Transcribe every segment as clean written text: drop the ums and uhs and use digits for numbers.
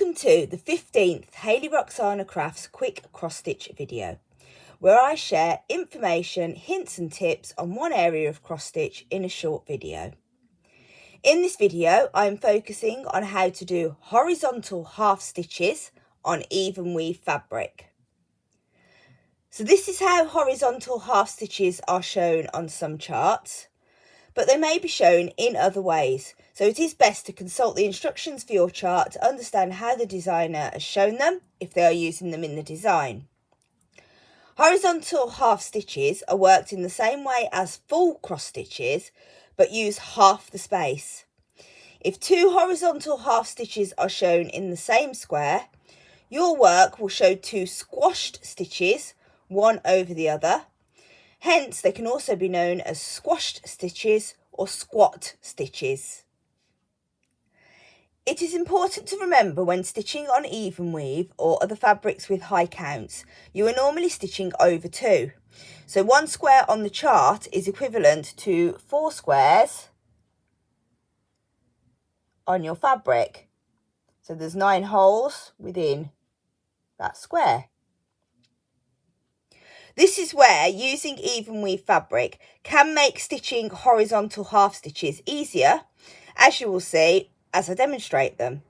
Welcome to the 15th Hayley-Roxanna Crafts quick cross stitch video, where I share information, hints and tips on one area of cross stitch in a short video. In this video, I am focusing on how to do horizontal half stitches on Evenweave fabric. So this is how horizontal half stitches are shown on some charts, but they may be shown in other ways. So it is best to consult the instructions for your chart to understand how the designer has shown them if they are using them in the design. Horizontal half stitches are worked in the same way as full cross stitches, but use half the space. If two horizontal half stitches are shown in the same square, your work will show two squashed stitches, one over the other. Hence, they can also be known as squashed stitches or squat stitches. It is important to remember when stitching on Evenweave or other fabrics with high counts, you are normally stitching over two. So one square on the chart is equivalent to 4 squares on your fabric. So there's 9 holes within that square. This is where using Evenweave fabric can make stitching horizontal half stitches easier, as you will see as I demonstrate them.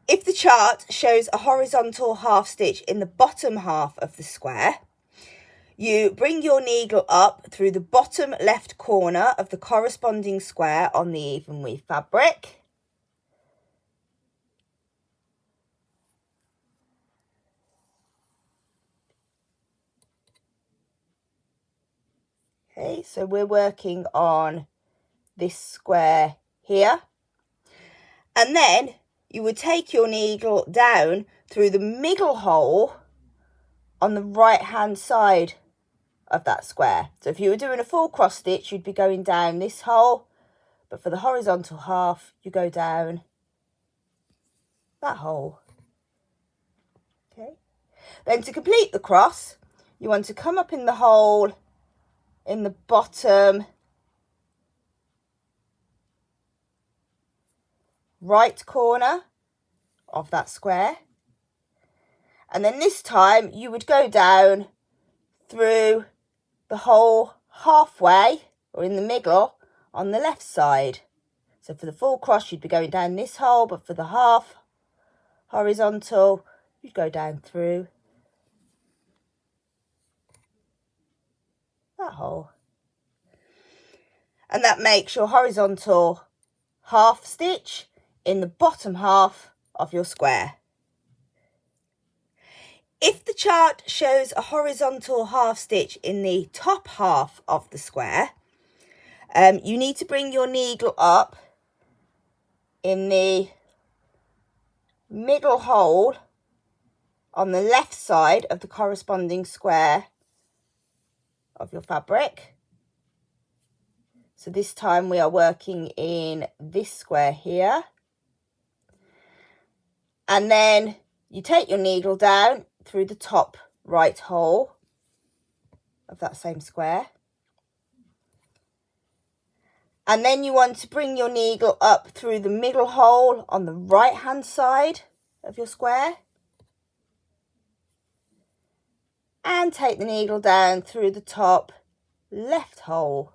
If the chart shows a horizontal half stitch in the bottom half of the square, you bring your needle up through the bottom left corner of the corresponding square on the Evenweave fabric. Okay, so we're working on this square here. And then you would take your needle down through the middle hole on the right hand side of that square. So if you were doing a full cross stitch, you'd be going down this hole, but for the horizontal half, you go down that hole. Okay. Then to complete the cross, you want to come up in the hole in the bottom right corner of that square, and then this time you would go down through the hole halfway or in the middle on the left side. So for the full cross you'd be going down this hole, but for the half horizontal you'd go down through that hole, and that makes your horizontal half stitch in the bottom half of your square. If the chart shows a horizontal half stitch in the top half of the square, you need to bring your needle up in the middle hole on the left side of the corresponding square of your fabric. So this time we are working in this square here. And then you take your needle down through the top right hole of that same square. And then you want to bring your needle up through the middle hole on the right hand side of your square. And take the needle down through the top left hole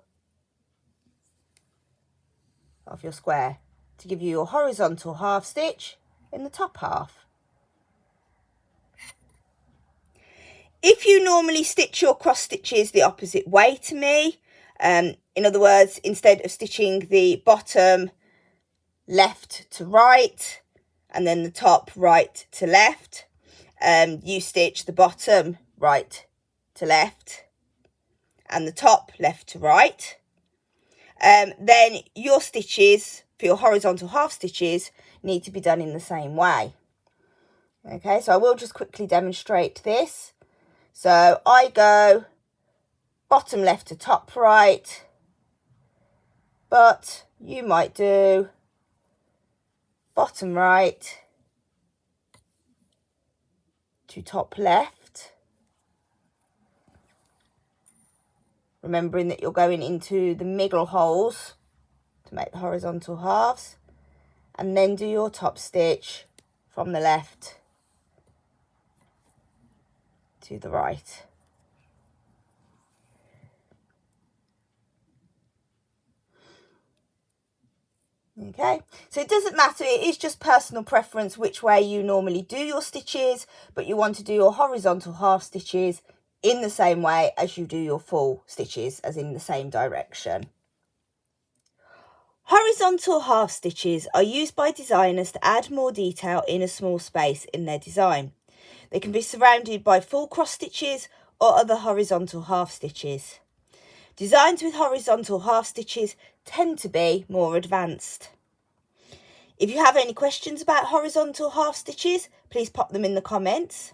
of your square to give you your horizontal half stitch in the top half. If you normally stitch your cross stitches the opposite way to me, in other words, instead of stitching the bottom left to right and then the top right to left, you stitch the bottom right to left and the top left to right, then your stitches for your horizontal half stitches need to be done in the same way. Okay, so I will just quickly demonstrate this. So I go bottom left to top right, but you might do bottom right to top left, remembering that you're going into the middle holes to make the horizontal halves, and then do your top stitch from the left to the right. Okay, so it doesn't matter, it is just personal preference which way you normally do your stitches, but you want to do your horizontal half stitches in the same way as you do your full stitches, as in the same direction. Horizontal half stitches are used by designers to add more detail in a small space in their design. They can be surrounded by full cross stitches or other horizontal half stitches. Designs with horizontal half stitches tend to be more advanced. If you have any questions about horizontal half stitches, please pop them in the comments.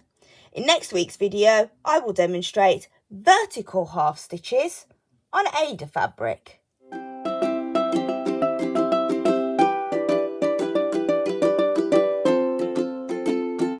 In next week's video, I will demonstrate vertical half stitches on Aida fabric.